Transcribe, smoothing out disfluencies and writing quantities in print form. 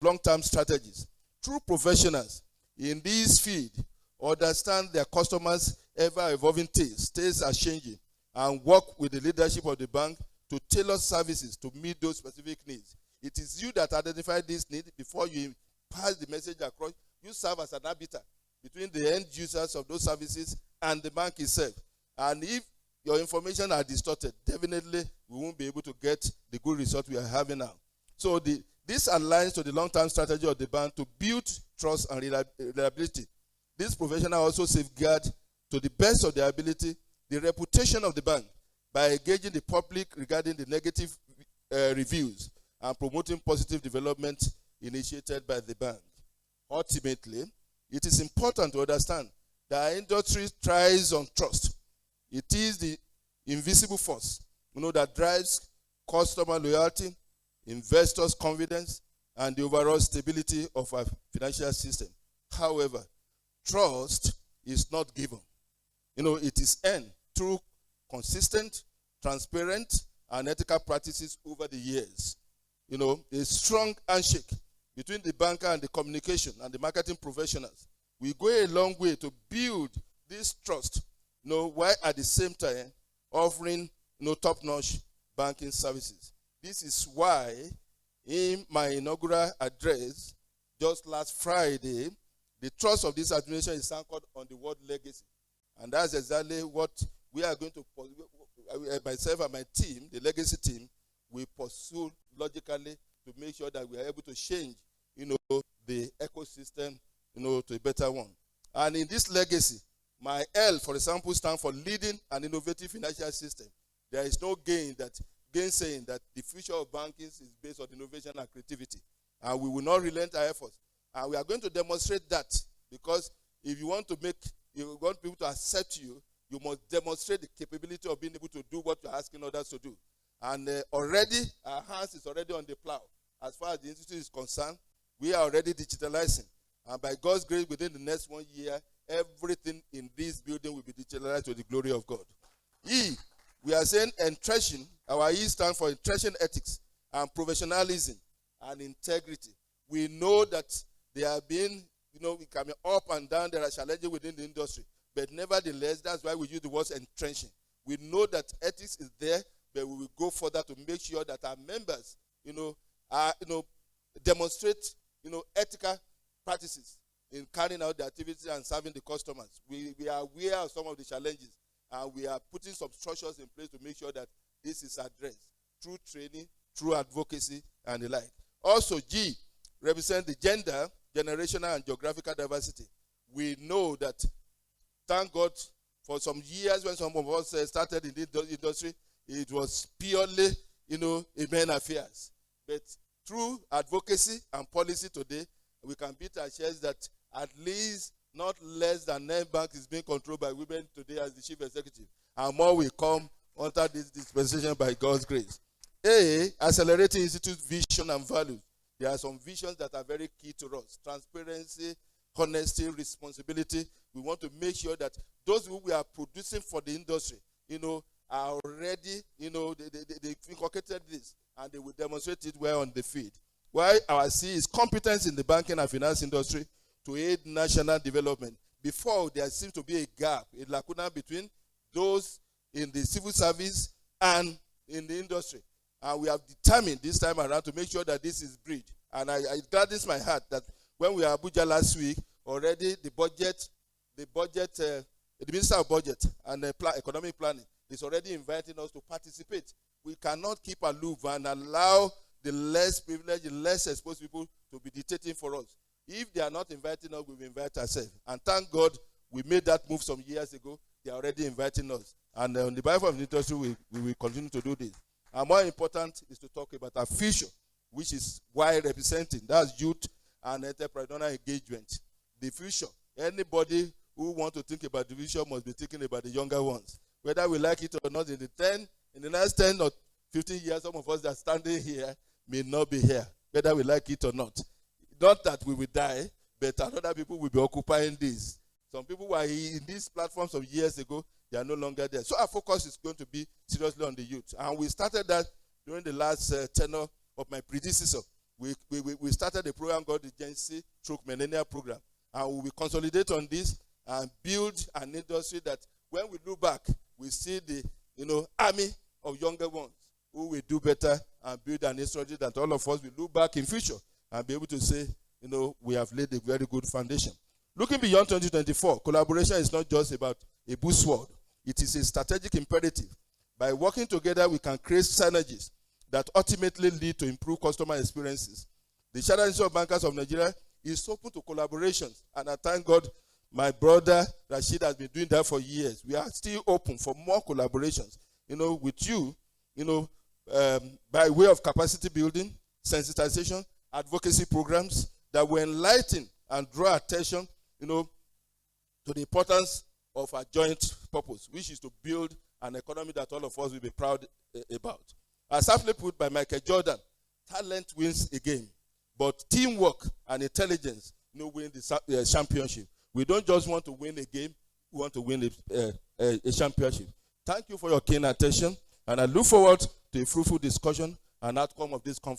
long-term strategies. True professionals in this field understand their customers' ever-evolving tastes are changing, and work with the leadership of the bank to tailor services to meet those specific needs. It is you that identify this need before you pass the message across. You serve as an arbiter between the end users of those services and the bank itself. And if your information are distorted, definitely we won't be able to get the good result we are having now. So this aligns to the long-term strategy of the bank to build trust and reliability. This professional also safeguard to the best of their ability the reputation of the bank by engaging the public regarding the negative reviews and promoting positive development initiated by the bank. Ultimately, it is important to understand that our industry thrives on trust. It is the invisible force, that drives customer loyalty, investors' confidence, and the overall stability of our financial system. However, trust is not given. It is earned through consistent, transparent, and ethical practices over the years. A strong handshake between the banker and the communication and the marketing professionals will go a long way to build this trust, while at the same time offering top-notch banking services. This is why in my inaugural address just last Friday, the trust of this administration is anchored on the word legacy. And that's exactly what we are going to, myself and my team, the legacy team, we pursue logically to make sure that we are able to change, the ecosystem, to a better one. And in this legacy, my L, for example, stands for leading an innovative financial system. There is no gainsaying that the future of banking is based on innovation and creativity. And we will not relent our efforts. And we are going to demonstrate that, because if you want people to accept you, you must demonstrate the capability of being able to do what you're asking others to do. And already, our hands is already on the plow. As far as the institute is concerned, we are already digitalizing. And by God's grace, within the next 1 year, everything in this building will be digitalized to the glory of God. E, we are saying entrenching. Our E stands for entrenching ethics and professionalism and integrity. We know that there have been, we can be up and down. There are challenges within the industry. But nevertheless, that's why we use the word entrenching. We know that ethics is there, but we will go further to make sure that our members, demonstrate, ethical practices in carrying out the activities and serving the customers. We are aware of some of the challenges, and we are putting some structures in place to make sure that this is addressed through training, through advocacy, and the like. Also, G represents the gender, generational, and geographical diversity. We know that, thank God, for some years when some of us started in this industry, it was purely, a men affairs. But through advocacy and policy today, we can beat our chest that at least not less than 9 banks is being controlled by women today as the chief executive. And more will come under this dispensation by God's grace. A, accelerating institute vision and values. There are some visions that are very key to us. Transparency, honesty, responsibility. We want to make sure that those who we are producing for the industry, are already, they inculcated this, and they will demonstrate it well on the field. While our C is competence in the banking and finance industry to aid national development. Before, there seems to be a gap, a lacuna between those in the civil service and in the industry. And we have determined this time around to make sure that this is bridged. And it gladdens my heart that when we were at Abuja last week, already the Minister of Budget and Economic Planning is already inviting us to participate. We cannot keep aloof and allow the less privileged, the less exposed people to be dictating for us. If they are not inviting us, we will invite ourselves. And thank God we made that move some years ago. They are already inviting us. And on the behalf of the industry, we will continue to do this. And more important is to talk about our future, which is why representing. That's youth and entrepreneurial engagement. The future. Anybody who wants to think about the future must be thinking about the younger ones. Whether we like it or not, in the next 10 or 15 years, some of us that are standing here may not be here, whether we like it or not. Not that we will die, but other people will be occupying this. Some people were in these platforms some years ago, they are no longer there. So our focus is going to be seriously on the youth. And we started that during the last tenure of my predecessor, We started a program called the Gen Z Stroke Millennial Program. And we will consolidate on this and build an industry that when we look back, we see the army of younger ones who will do better and build an industry that all of us will look back in future and be able to say, we have laid a very good foundation. Looking beyond 2024, collaboration is not just about a buzzword. It is a strategic imperative. By working together, we can create synergies that ultimately lead to improved customer experiences. The Chartered Institute of Bankers of Nigeria is open to collaborations, and I thank God my brother Rashid has been doing that for years. We are still open for more collaborations, with you, by way of capacity building, sensitization, advocacy programs that will enlighten and draw attention, to the importance of our joint purpose, which is to build an economy that all of us will be proud about. As aptly put by Michael Jordan, talent wins a game, but teamwork and intelligence win the championship. We don't just want to win a game, we want to win a championship. Thank you for your keen attention, and I look forward to a fruitful discussion and outcome of this conference.